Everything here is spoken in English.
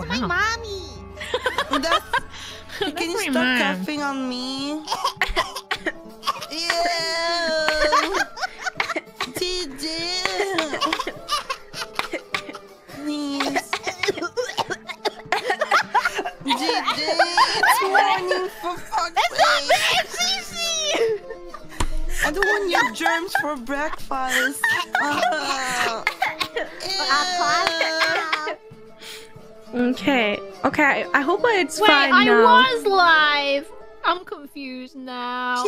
Wow. my mommy. Can you stop coughing on me? Ew. Gigi. Please. Gigi, it's morning for fuck's sake. I don't want your germs for breakfast. Okay. Okay. I hope it's Wait, fine I now. was live. I'm confused now.